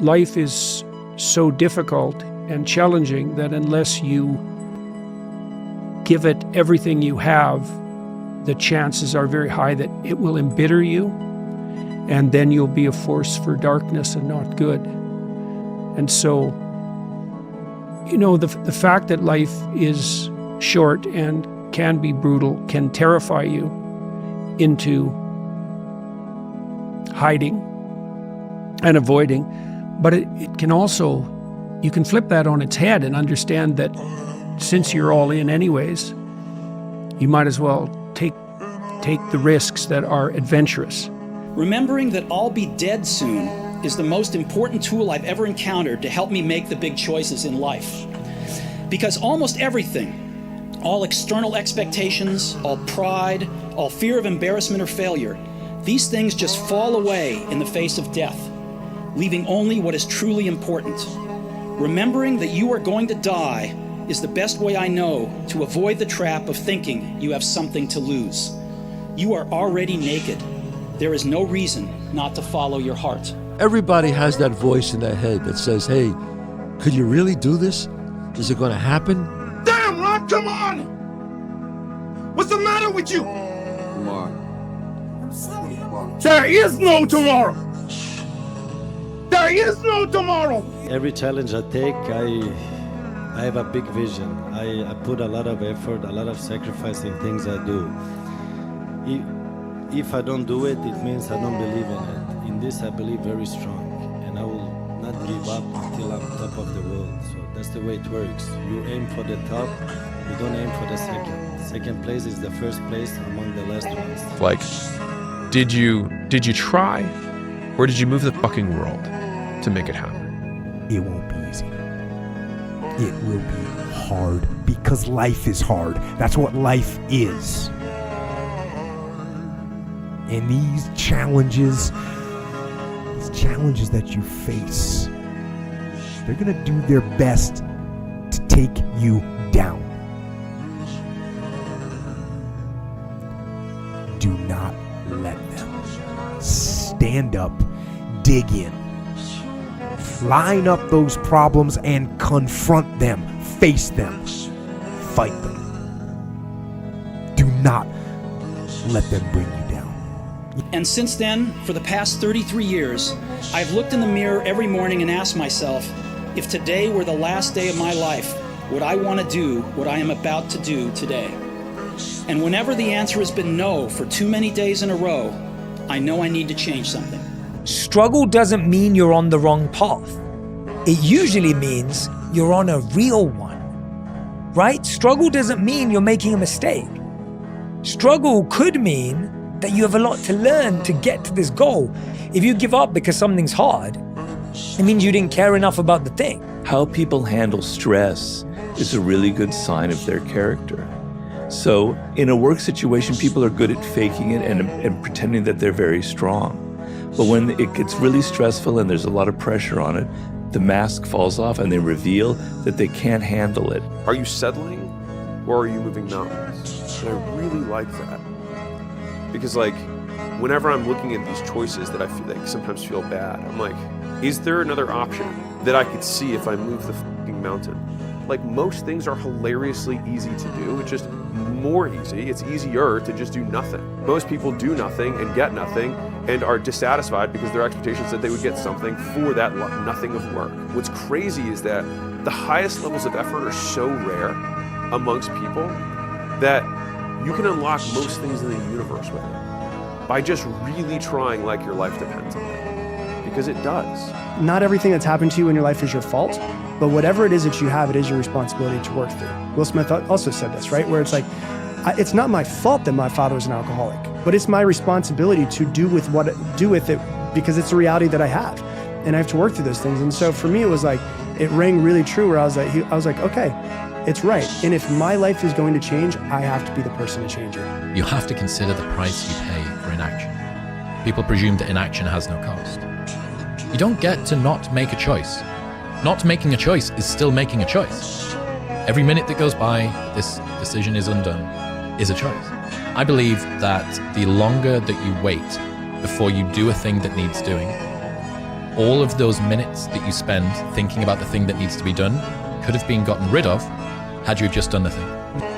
life is so difficult and challenging that unless you give it everything you have, the chances are very high that it will embitter you, and then you'll be a force for darkness and not good. And so, the fact that life is short and can be brutal can terrify you into hiding and avoiding, but it can also, you can flip that on its head and understand that since you're all in anyways, you might as well take the risks that are adventurous. Remembering that I'll be dead soon is the most important tool I've ever encountered to help me make the big choices in life. Because almost everything, all external expectations, all pride, all fear of embarrassment or failure, these things just fall away in the face of death, leaving only what is truly important. Remembering that you are going to die is the best way I know to avoid the trap of thinking you have something to lose. You are already naked. There is no reason not to follow your heart. Everybody has that voice in their head that says, hey, could you really do this? Is it going to happen? Damn, Ron, come on! What's the matter with you? Come on. There is no tomorrow! There is no tomorrow! Every challenge I take, I have a big vision. I put a lot of effort, a lot of sacrifice in things I do. If I don't do it, it means I don't believe in it. In this, I believe very strong, and I will not give up until I'm top of the world. So that's the way it works. You aim for the top, you don't aim for the second. Second place is the first place among the last ones. Like, did you try, or did you move the fucking world to make it happen? It won't be easy. It will be hard because life is hard. That's what life is. And these challenges that you face, they're going to do their best to take you down. Do not let them. Stand up, dig in, line up those problems and confront them, face them, fight them. Do not let them bring you down. And since then, for the past 33 years, I've looked in the mirror every morning and asked myself, if today were the last day of my life, would I want to do what I am about to do today? And whenever the answer has been no for too many days in a row, I know I need to change something. Struggle doesn't mean you're on the wrong path. It usually means you're on a real one, right? Struggle doesn't mean you're making a mistake. Struggle could mean that you have a lot to learn to get to this goal. If you give up because something's hard, it means you didn't care enough about the thing. How people handle stress is a really good sign of their character. So in a work situation, people are good at faking it and pretending that they're very strong. But when it gets really stressful and there's a lot of pressure on it, the mask falls off and they reveal that they can't handle it. Are you settling or are you moving mountains? And I really like that. Because whenever I'm looking at these choices that I feel sometimes feel bad, I'm like, is there another option that I could see if I move the fucking mountain? Most things are hilariously easy to do. It's just more easy. It's easier to just do nothing. Most people do nothing and get nothing and are dissatisfied because their expectations that they would get something for that nothing of work. What's crazy is that the highest levels of effort are so rare amongst people that you can unlock most things in the universe with it by just really trying like your life depends on it, because it does. Not everything that's happened to you in your life is your fault, but whatever it is that you have, it is your responsibility to work through. Will Smith also said this, right? Where it's it's not my fault that my father was an alcoholic, but it's my responsibility to do with it because it's a reality that I have, and I have to work through those things. And so for me, it was it rang really true where I was like, okay, it's right. And if my life is going to change, I have to be the person to change it. You have to consider the price you pay for inaction. People presume that inaction has no cost. You don't get to not make a choice. Not making a choice is still making a choice. Every minute that goes by, this decision is undone, is a choice. I believe that the longer that you wait before you do a thing that needs doing, all of those minutes that you spend thinking about the thing that needs to be done could have been gotten rid of had you have just done the thing.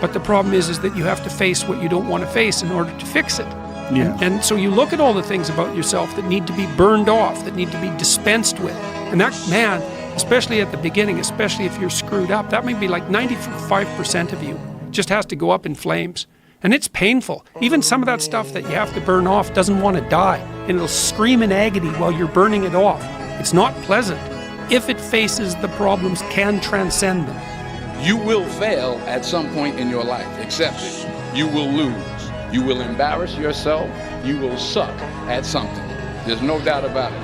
But the problem is that you have to face what you don't want to face in order to fix it. Yeah. And so you look at all the things about yourself that need to be burned off, that need to be dispensed with. And that, man, especially at the beginning, especially if you're screwed up, that may be like 95% of you just has to go up in flames. And it's painful. Even some of that stuff that you have to burn off doesn't want to die. And it'll scream in agony while you're burning it off. It's not pleasant. If it faces the problems, can transcend them. You will fail at some point in your life. Accept it. You will lose. You will embarrass yourself. You will suck at something. There's no doubt about it.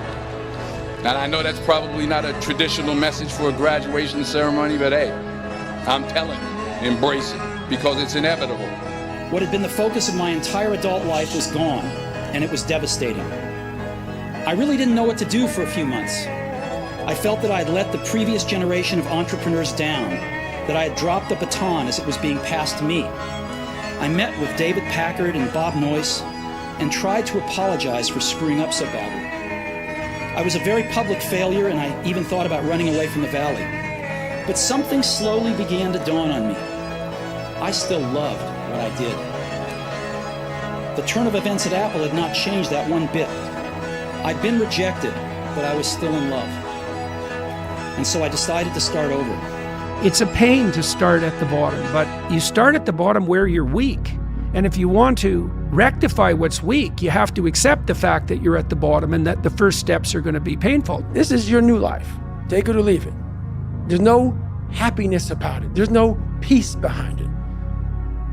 And I know that's probably not a traditional message for a graduation ceremony, but hey, I'm telling you, embrace it, because it's inevitable. What had been the focus of my entire adult life was gone, and it was devastating. I really didn't know what to do for a few months. I felt that I had let the previous generation of entrepreneurs down, that I had dropped the baton as it was being passed to me. I met with David Packard and Bob Noyce and tried to apologize for screwing up so badly. I was a very public failure, and I even thought about running away from the valley. But something slowly began to dawn on me. I still loved what I did. The turn of events at Apple had not changed that one bit. I'd been rejected, but I was still in love. And so I decided to start over. It's a pain to start at the bottom, but you start at the bottom where you're weak. And if you want to rectify what's weak, you have to accept the fact that you're at the bottom and that the first steps are going to be painful. This is your new life. Take it or leave it. There's no happiness about it. There's no peace behind it.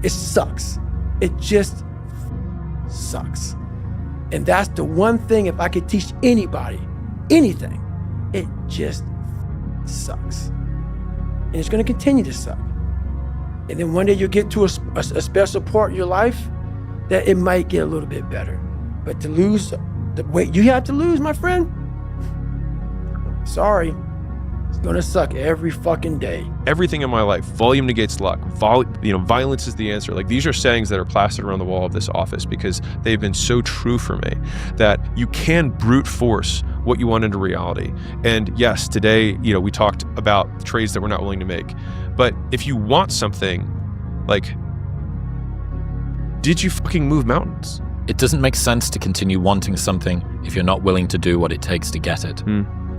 It sucks. It just sucks. And that's the one thing, if I could teach anybody anything, it just sucks. And it's going to continue to suck. And then one day you'll get to a special part in your life that it might get a little bit better. But to lose the weight you have to lose, my friend, sorry, it's going to suck every fucking day. Everything in my life, volume negates luck. Violence is the answer. Like, these are sayings that are plastered around the wall of this office because they've been so true for me that you can brute force what you want into reality. And yes, today, we talked about the trades that we're not willing to make. But if you want something, like, did you fucking move mountains? It doesn't make sense to continue wanting something if you're not willing to do what it takes to get it.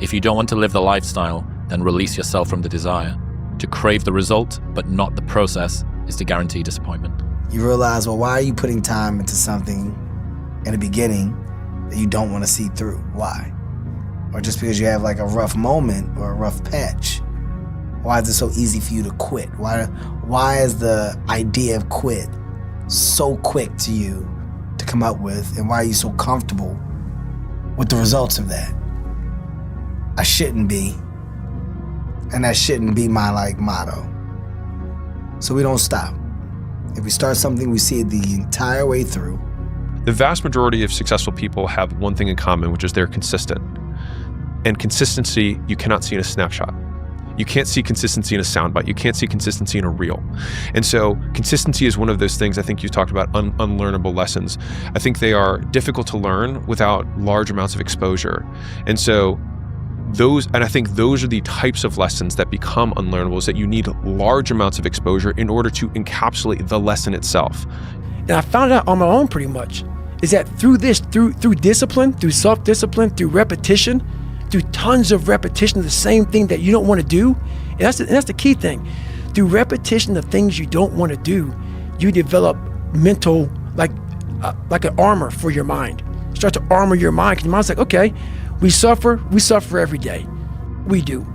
If you don't want to live the lifestyle, then release yourself from the desire. To crave the result, but not the process, is to guarantee disappointment. You realize, well, why are you putting time into something in the beginning that you don't want to see through? Why? Or just because you have like a rough moment or a rough patch, why is it so easy for you to quit? Why is the idea of quit so quick to you to come up with, and why are you so comfortable with the results of that? I shouldn't be, and that shouldn't be my motto. So we don't stop. If we start something, we see it the entire way through. The vast majority of successful people have one thing in common, which is they're consistent. And consistency, you cannot see in a snapshot. You can't see consistency in a soundbite. You can't see consistency in a reel. And so consistency is one of those things. I think you talked about unlearnable lessons. I think they are difficult to learn without large amounts of exposure. And so I think those are the types of lessons that become unlearnable, is that you need large amounts of exposure in order to encapsulate the lesson itself. And I found out on my own pretty much, is that through discipline, through self-discipline, through repetition, through tons of repetition of the same thing that you don't want to do, and that's the key thing. Through repetition of things you don't want to do, you develop mental, like an armor for your mind. You start to armor your mind, because your mind's like, okay, we suffer every day. We do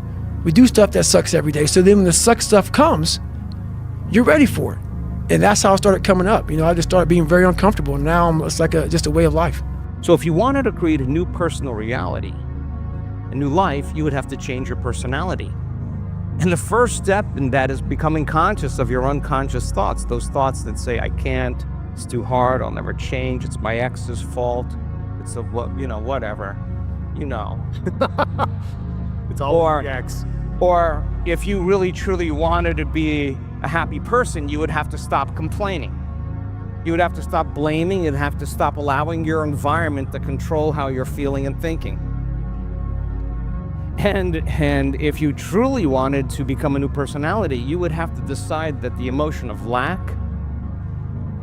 stuff that sucks every day. So then when the suck stuff comes, you're ready for it. And that's how I started coming up. I just started being very uncomfortable. And now it's like just a way of life. So if you wanted to create a new personal reality, a new life, you would have to change your personality. And the first step in that is becoming conscious of your unconscious thoughts, those thoughts that say, I can't, it's too hard, I'll never change, it's my ex's fault, it's whatever. It's all ex. Or if you really truly wanted to be a happy person, you would have to stop complaining. You would have to stop blaming. You'd have to stop allowing your environment to control how you're feeling and thinking. And if you truly wanted to become a new personality, you would have to decide that the emotion of lack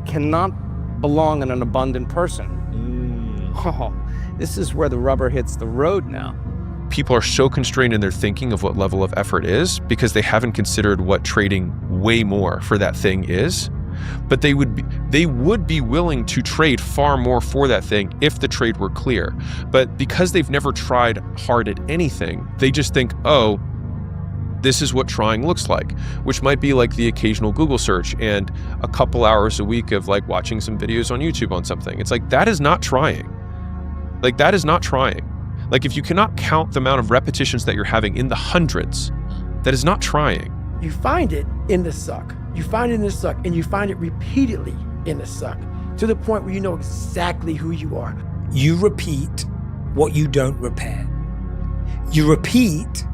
cannot belong in an abundant person. Oh, this is where the rubber hits the road now. People are so constrained in their thinking of what level of effort is because they haven't considered what trading way more for that thing is. But they would be willing to trade far more for that thing if the trade were clear. But because they've never tried hard at anything, they just think, oh, this is what trying looks like, which might be like the occasional Google search and a couple hours a week of like watching some videos on YouTube on something. It's like, that is not trying. Like, that is not trying. Like, if you cannot count the amount of repetitions that you're having in the hundreds, that is not trying. You find it in the suck. You find it in the suck, and you find it repeatedly in the suck, to the point where you know exactly who you are. You repeat what you don't repair. You repeat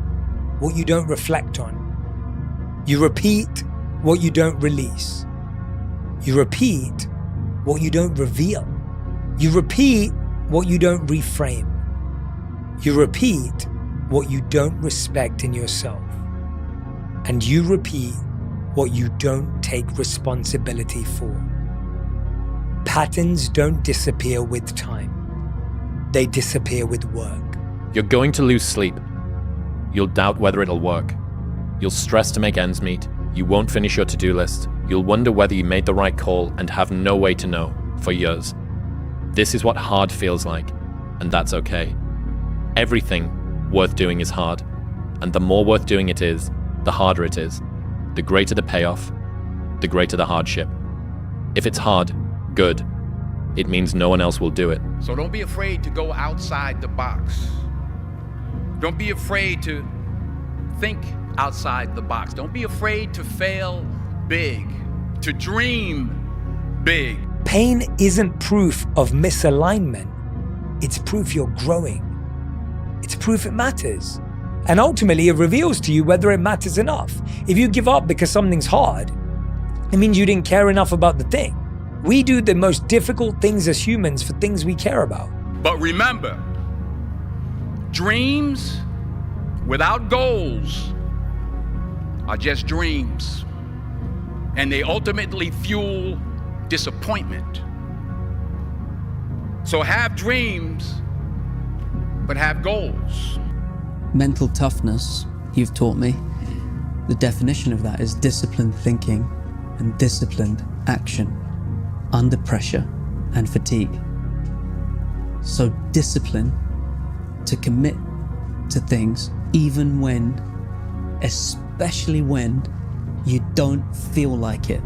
what you don't reflect on. You repeat what you don't release. You repeat what you don't reveal. You repeat what you don't reframe. You repeat what you don't respect in yourself. And you repeat what you don't take responsibility for. Patterns don't disappear with time. They disappear with work. You're going to lose sleep. You'll doubt whether it'll work. You'll stress to make ends meet. You won't finish your to-do list. You'll wonder whether you made the right call and have no way to know for years. This is what hard feels like, and that's okay. Everything worth doing is hard, and the more worth doing it is, the harder it is. The greater the payoff, the greater the hardship. If it's hard, good. It means no one else will do it. So don't be afraid to go outside the box. Don't be afraid to think outside the box. Don't be afraid to fail big, to dream big. Pain isn't proof of misalignment. It's proof you're growing. It's proof it matters. And ultimately, it reveals to you whether it matters enough. If you give up because something's hard, it means you didn't care enough about the thing. We do the most difficult things as humans for things we care about. But remember, dreams without goals are just dreams. And they ultimately fuel disappointment. So have dreams, but have goals. Mental toughness, you've taught me. The definition of that is disciplined thinking and disciplined action under pressure and fatigue. So discipline to commit to things even when, especially when you don't feel like it.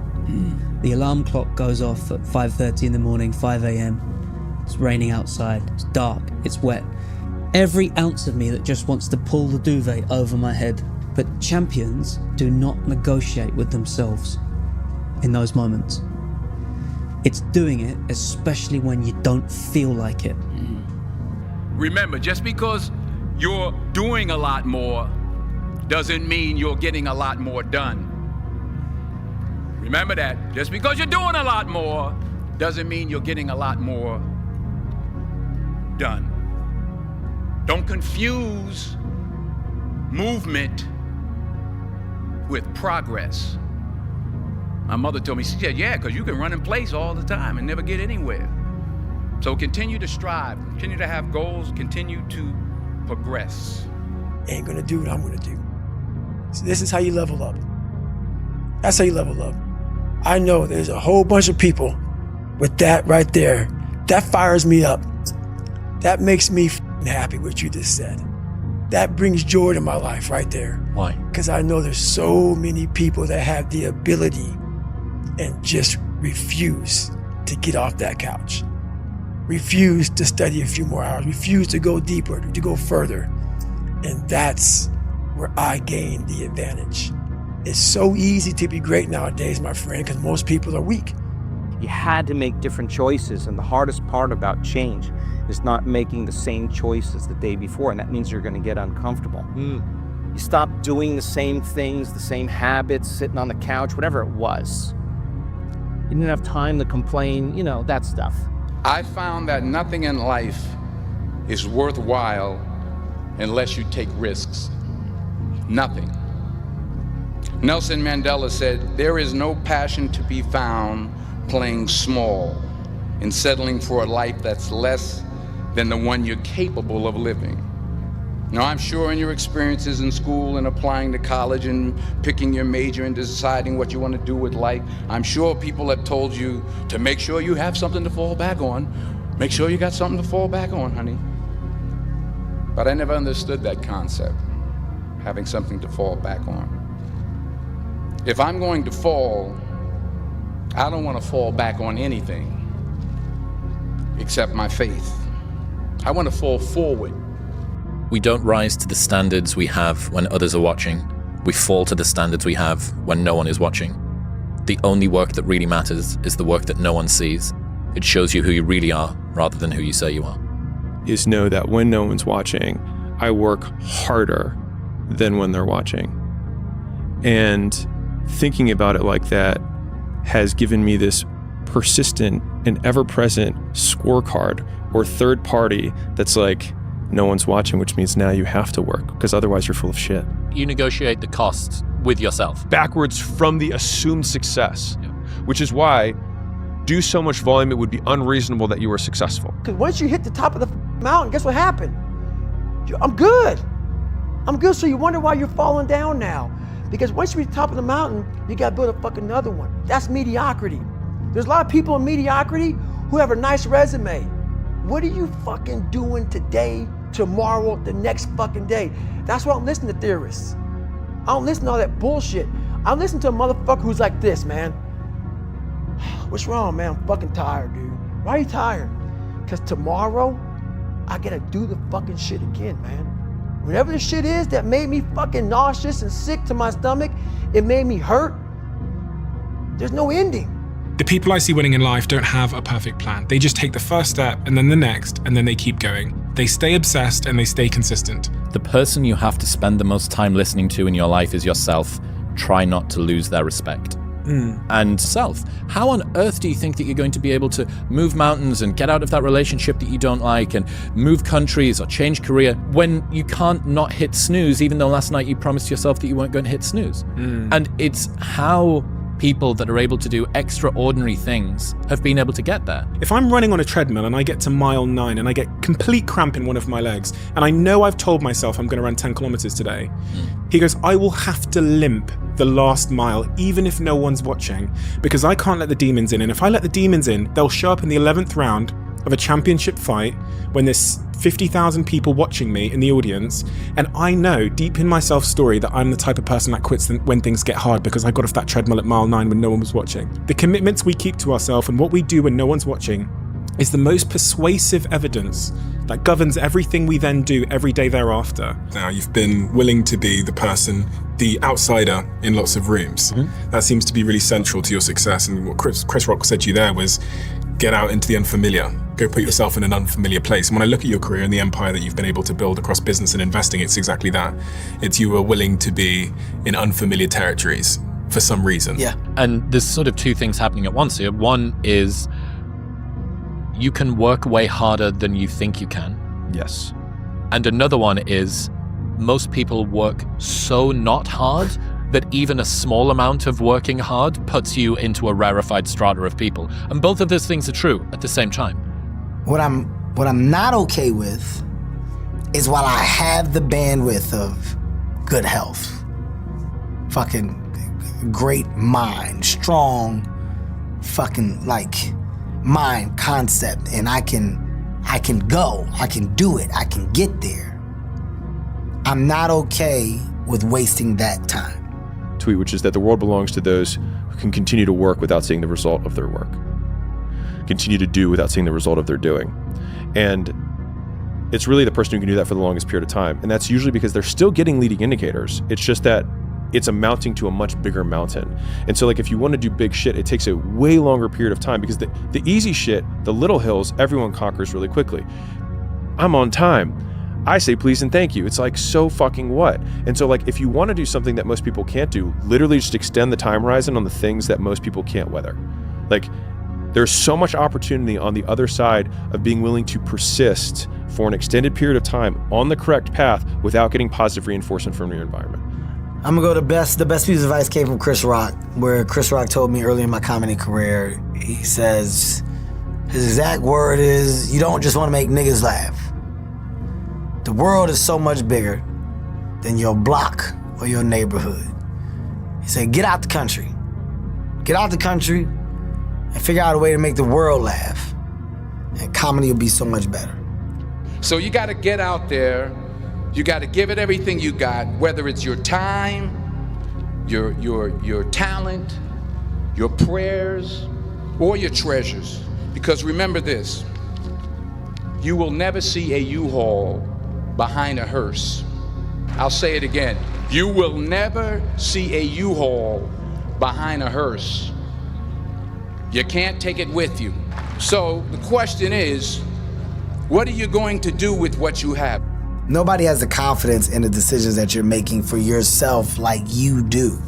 The alarm clock goes off at 5:30 in the morning, 5 a.m. It's raining outside, it's dark, it's wet. Every ounce of me that just wants to pull the duvet over my head. But champions do not negotiate with themselves in those moments. It's doing it, especially when you don't feel like it. Remember, just because you're doing a lot more doesn't mean you're getting a lot more done. Remember that. Just because you're doing a lot more doesn't mean you're getting a lot more done. Don't confuse movement with progress. My mother told me, she said, yeah, because you can run in place all the time and never get anywhere. So continue to strive, continue to have goals, continue to progress. Ain't gonna do what I'm gonna do. So this is how you level up. That's how you level up. I know there's a whole bunch of people with that right there. That fires me up. That makes me happy what you just said. That brings joy to my life right there. Why? Because I know there's so many people that have the ability and just refuse to get off that couch. Refuse to study a few more hours. Refuse to go deeper, to go further. And that's where I gain the advantage. It's so easy to be great nowadays, my friend, because most people are weak. You had to make different choices, and the hardest part about change is not making the same choices the day before, and that means you're going to get uncomfortable. You stop doing the same things, the same habits, sitting on the couch, whatever it was. You didn't have time to complain, that stuff. I found that nothing in life is worthwhile unless you take risks. Nothing. Nelson Mandela said, "There is no passion to be found playing small and settling for a life that's less than the one you're capable of living." Now, I'm sure in your experiences in school and applying to college and picking your major and deciding what you want to do with life, I'm sure people have told you to make sure you have something to fall back on. Make sure you got something to fall back on, honey. But I never understood that concept, having something to fall back on. If I'm going to fall, I don't want to fall back on anything except my faith. I want to fall forward. We don't rise to the standards we have when others are watching. We fall to the standards we have when no one is watching. The only work that really matters is the work that no one sees. It shows you who you really are rather than who you say you are. Is know that when no one's watching, I work harder than when they're watching. And thinking about it like that has given me this persistent and ever-present scorecard or third party that's like, no one's watching, which means now you have to work because otherwise you're full of shit. You negotiate the costs with yourself. Backwards from the assumed success, which is why do so much volume, it would be unreasonable that you were successful. Because once you hit the top of the mountain, guess what happened? I'm good. I'm good, so you wonder why you're falling down now. Because once you reach the top of the mountain, you gotta build a fucking another one. That's mediocrity. There's a lot of people in mediocrity who have a nice resume. What are you fucking doing today, tomorrow, the next fucking day? That's why I don't listen to theorists. I don't listen to all that bullshit. I listen to a motherfucker who's like this, man. What's wrong, man? I'm fucking tired, dude. Why are you tired? Because tomorrow, I gotta do the fucking shit again, man. Whatever the shit is that made me fucking nauseous and sick to my stomach, it made me hurt. There's no ending. The people I see winning in life don't have a perfect plan. They just take the first step and then the next, and then they keep going. They stay obsessed and they stay consistent. The person you have to spend the most time listening to in your life is yourself. Try not to lose their respect. And self. How on earth do you think that you're going to be able to move mountains and get out of that relationship that you don't like and move countries or change career when you can't not hit snooze, even though last night you promised yourself that you weren't going to hit snooze? And it's how people that are able to do extraordinary things have been able to get there. If I'm running on a treadmill and I get to mile 9 and I get complete cramp in one of my legs, and I know I've told myself I'm going to run 10 kilometers today, he goes, I will have to limp the last mile, even if no one's watching, because I can't let the demons in. And if I let the demons in, they'll show up in the 11th round of a championship fight when there's 50,000 people watching me in the audience, and I know deep in my self-story that I'm the type of person that quits when things get hard because I got off that treadmill at mile 9 when no one was watching. The commitments we keep to ourselves and what we do when no one's watching is the most persuasive evidence that governs everything we then do every day thereafter. Now, you've been willing to be the person, the outsider in lots of rooms. That seems to be really central to your success, and what Chris Rock said to you there was, get out into the unfamiliar. Go put yourself in an unfamiliar place. And when I look at your career and the empire that you've been able to build across business and investing, it's exactly that. It's you are willing to be in unfamiliar territories for some reason. Yeah. And there's sort of two things happening at once here. One is you can work way harder than you think you can. Yes. And another one is most people work so not hard that even a small amount of working hard puts you into a rarefied strata of people. And both of those things are true at the same time. What I'm not okay with is while I have the bandwidth of good health, fucking great mind, strong fucking like mind concept, and I can go, I can do it, I can get there. I'm not okay with wasting that time. Tweet, which is that the world belongs to those who can continue to work without seeing the result of their work. Continue to do without seeing the result of their doing. And it's really the person who can do that for the longest period of time. And that's usually because they're still getting leading indicators. It's just that it's amounting to a much bigger mountain. And so like if you want to do big shit, it takes a way longer period of time because the easy shit, the little hills, everyone conquers really quickly. I'm on time. I say please and thank you. It's like, so fucking what? And so like if you want to do something that most people can't do, literally just extend the time horizon on the things that most people can't weather. Like there's so much opportunity on the other side of being willing to persist for an extended period of time on the correct path without getting positive reinforcement from your environment? I'm gonna go the best piece of advice came from Chris Rock, where Chris Rock told me early in my comedy career, he says, his exact word is, you don't just wanna make niggas laugh. The world is so much bigger than your block or your neighborhood. He said, get out the country. Get out the country and figure out a way to make the world laugh. And comedy will be so much better. So you got to get out there. You got to give it everything you got, whether it's your time, your talent, your prayers, or your treasures. Because remember this, you will never see a U-Haul behind a hearse. I'll say it again. You will never see a U-Haul behind a hearse. You can't take it with you. So the question is, what are you going to do with what you have? Nobody has the confidence in the decisions that you're making for yourself like you do.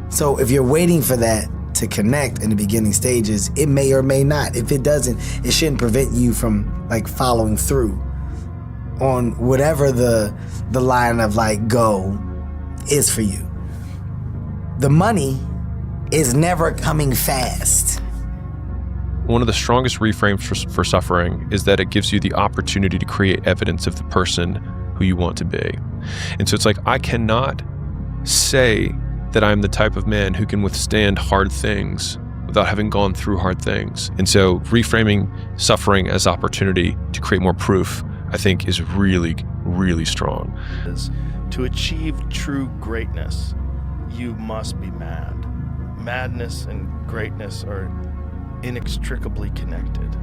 So if you're waiting for that to connect in the beginning stages, it may or may not. If it doesn't, it shouldn't prevent you from like following through on whatever the line of like go is for you. The money is never coming fast. One of the strongest reframes for suffering is that it gives you the opportunity to create evidence of the person who you want to be. And so it's like, I cannot say that I'm the type of man who can withstand hard things without having gone through hard things. And so reframing suffering as opportunity to create more proof, I think, is really, really strong. To achieve true greatness, you must be mad. Madness and greatness are inextricably connected.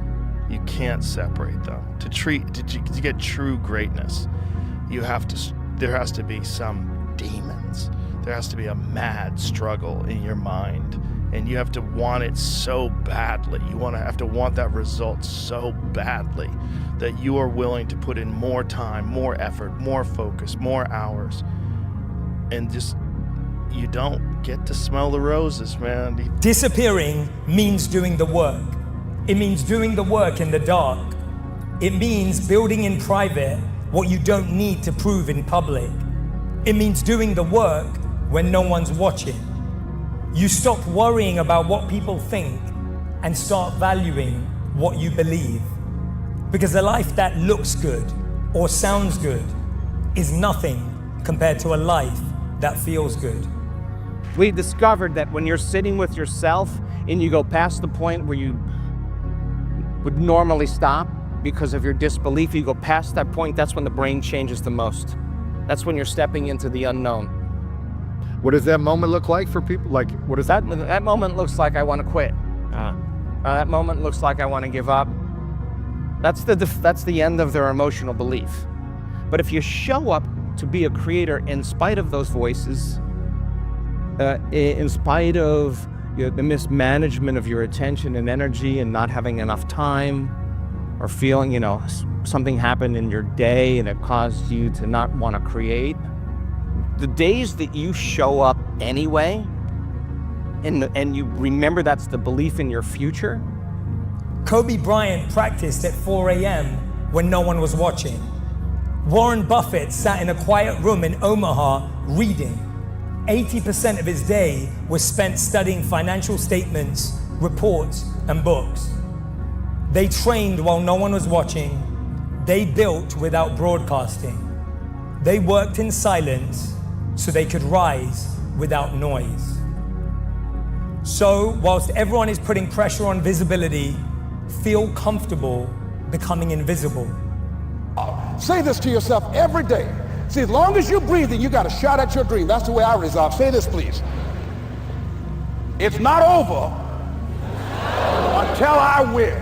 You can't separate them. To get true greatness, there has to be some demons. There has to be a mad struggle in your mind, and you have to want it so badly. You have to want that result so badly that you are willing to put in more time, more effort, more focus, more hours, and just you don't get to smell the roses, man. Disappearing means doing the work. It means doing the work in the dark. It means building in private what you don't need to prove in public. It means doing the work when no one's watching. You stop worrying about what people think and start valuing what you believe. Because a life that looks good or sounds good is nothing compared to a life that feels good. We discovered that when you're sitting with yourself and you go past the point where you would normally stop because of your disbelief, you go past that point, that's when the brain changes the most. That's when you're stepping into the unknown. What does that moment look like for people? Like, what is that? That moment looks like I want to quit. That moment looks like I want to give up. That's the end of their emotional belief. But if you show up to be a creator in spite of those voices, in spite of the mismanagement of your attention and energy and not having enough time, or feeling, something happened in your day and it caused you to not want to create, the days that you show up anyway, and you remember that's the belief in your future. Kobe Bryant practiced at 4 a.m. when no one was watching. Warren Buffett sat in a quiet room in Omaha reading. 80% of his day was spent studying financial statements, reports, and books. They trained while no one was watching. They built without broadcasting. They worked in silence so they could rise without noise. So, whilst everyone is putting pressure on visibility, feel comfortable becoming invisible. Say this to yourself every day. See, as long as you're breathing, you got a shot at your dream. That's the way I resolve. Say this, please. It's not over until I win.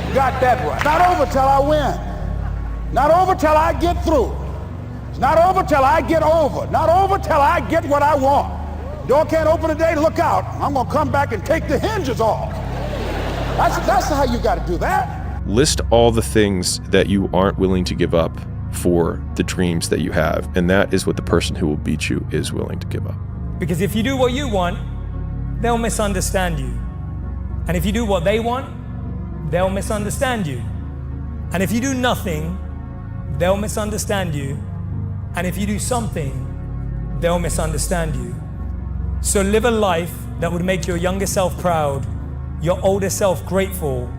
You got that right. Not over till I win. Not over till I get through. It's not over till I get over. Not over till I get what I want. Door can't open today, look out. I'm gonna come back and take the hinges off. That's how you gotta do that. List all the things that you aren't willing to give up for the dreams that you have, and that is what the person who will beat you is willing to give up. Because if you do what you want, they'll misunderstand you. And if you do what they want, they'll misunderstand you. And if you do nothing, they'll misunderstand you. And if you do something, they'll misunderstand you. So live a life that would make your younger self proud, your older self grateful,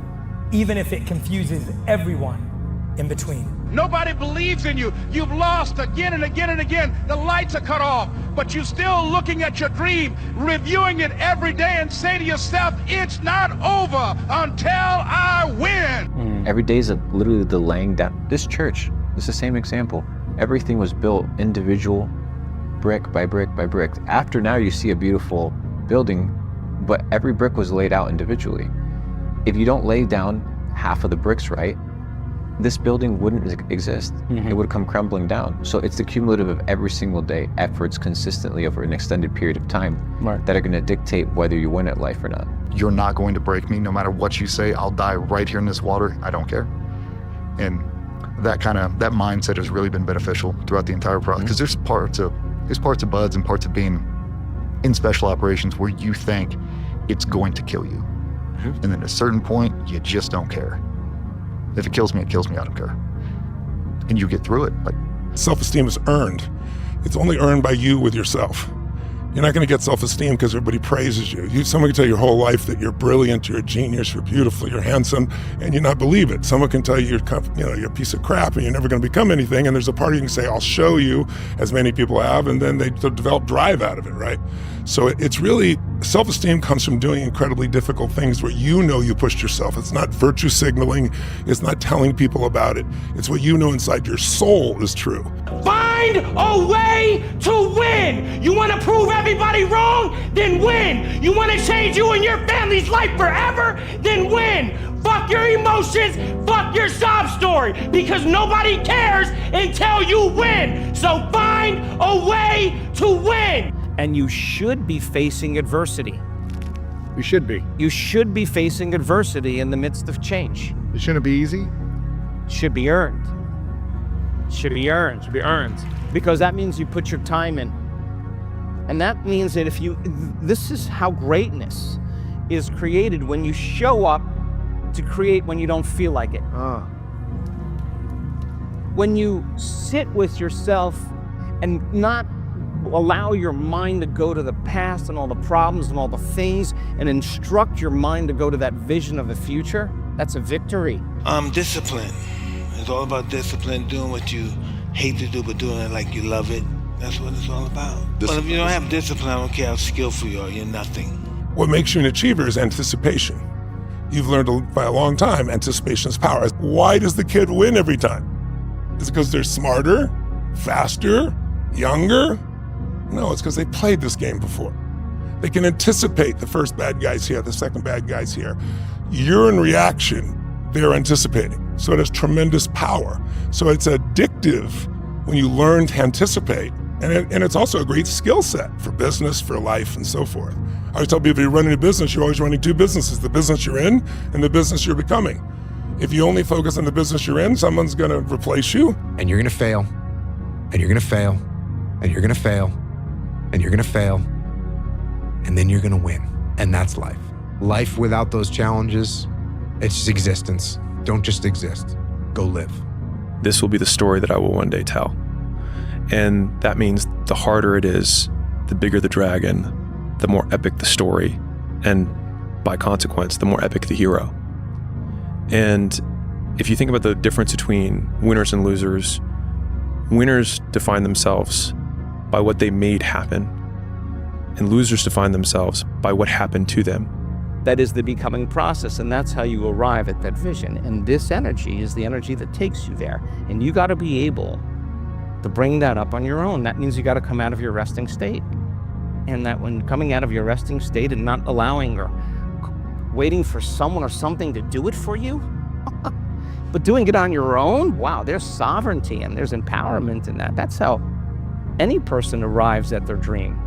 even if it confuses everyone in between. Nobody believes in you. You've lost again and again and again. The lights are cut off, but you're still looking at your dream, reviewing it every day, and say to yourself, it's not over until I win. Every day is literally the laying down. This church is the same example. Everything was built individual, brick by brick by brick. After now you see a beautiful building, but every brick was laid out individually. If you don't lay down half of the bricks right, this building wouldn't exist. It would come crumbling down. So it's the cumulative of every single day, efforts consistently over an extended period of time that are gonna dictate whether you win at life or not. You're not going to break me. No matter what you say, I'll die right here in this water. I don't care. And that mindset has really been beneficial throughout the entire process. Because there's parts of BUD/S and parts of being in special operations where you think it's going to kill you. And then at a certain point, you just don't care. If it kills me, it kills me, I don't care. And you get through it. Self-esteem is earned. It's only earned by you with yourself. You're not gonna get self-esteem because everybody praises you. Someone can tell you your whole life that you're brilliant, you're a genius, you're beautiful, you're handsome, and you not believe it. Someone can tell you you're a piece of crap and you're never gonna become anything, and there's a part of you can say, I'll show you, as many people have, and then they develop drive out of it, right? So it's really, self-esteem comes from doing incredibly difficult things where you know you pushed yourself. It's not virtue signaling, it's not telling people about it. It's what you know inside your soul is true. Find a way to win. You want to prove everybody wrong? Then win. You want to change you and your family's life forever? Then win. Fuck your emotions, fuck your sob story, because nobody cares until you win. So find a way to win. And you should be facing adversity. You should be. You should be facing adversity in the midst of change. It shouldn't be easy. It should be earned. It should be earned. It should be earned. Because that means you put your time in. And that means that this is how greatness is created, when you show up to create when you don't feel like it. When you sit with yourself and not allow your mind to go to the past and all the problems and all the things, and instruct your mind to go to that vision of the future, that's a victory. Discipline. It's all about discipline, doing what you hate to do, but doing it like you love it. That's what it's all about. But if you don't have discipline, I don't care how skillful you are, you're nothing. What makes you an achiever is anticipation. You've learned by a long time, anticipation is power. Why does the kid win every time? Is it because they're smarter, faster, younger? No, it's because they played this game before. They can anticipate the first bad guy's here, the second bad guy's here. You're in reaction, they're anticipating. So it has tremendous power. So it's addictive when you learn to anticipate. And it's also a great skill set for business, for life, and so forth. I always tell people, if you're running a business, you're always running two businesses, the business you're in and the business you're becoming. If you only focus on the business you're in, someone's gonna replace you. And you're gonna fail, and you're gonna fail, and you're gonna fail, and you're gonna fail, and then you're gonna win. And that's life. Life without those challenges, it's just existence. Don't just exist, go live. This will be the story that I will one day tell. And that means the harder it is, the bigger the dragon, the more epic the story, and by consequence, the more epic the hero. And if you think about the difference between winners and losers, winners define themselves by what they made happen, and losers define themselves by what happened to them. That is the becoming process, and that's how you arrive at that vision. And this energy is the energy that takes you there. And you got to be able to bring that up on your own. That means you got to come out of your resting state. And that when coming out of your resting state and not allowing or waiting for someone or something to do it for you, but doing it on your own, wow, there's sovereignty and there's empowerment in that. That's how any person arrives at their dream.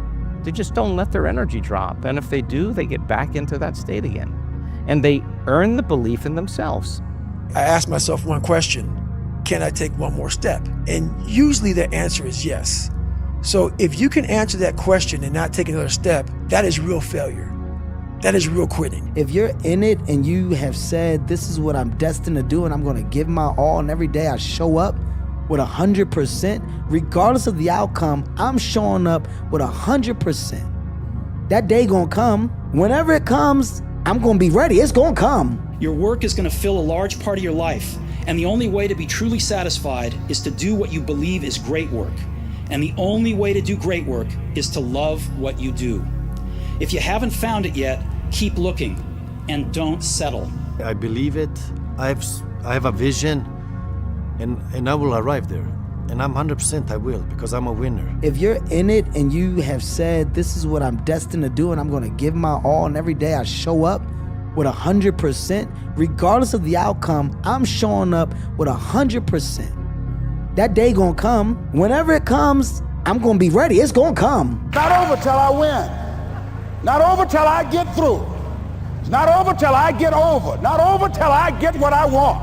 They just don't let their energy drop. And if they do, they get back into that state again. And they earn the belief in themselves. I ask myself one question: can I take one more step? And usually the answer is yes. So if you can answer that question and not take another step, that is real failure. That is real quitting. If you're in it and you have said, this is what I'm destined to do and I'm gonna give my all, and every day I show up with 100%, regardless of the outcome, I'm showing up with 100%. That day gonna come. Whenever it comes, I'm gonna be ready. It's gonna come. Your work is going to fill a large part of your life, and the only way to be truly satisfied is to do what you believe is great work. And the only way to do great work is to love what you do. If you haven't found it yet, keep looking and don't settle. I believe it. I have a vision, and I will arrive there. And I'm 100% I will, because I'm a winner. If you're in it and you have said, this is what I'm destined to do and I'm gonna give my all, and every day I show up with 100%, regardless of the outcome, I'm showing up with 100%. That day gonna come. Whenever it comes, I'm gonna be ready. It's gonna come. Not over till I win. Not over till I get through. It's not over till I get over. Not over till I get what I want.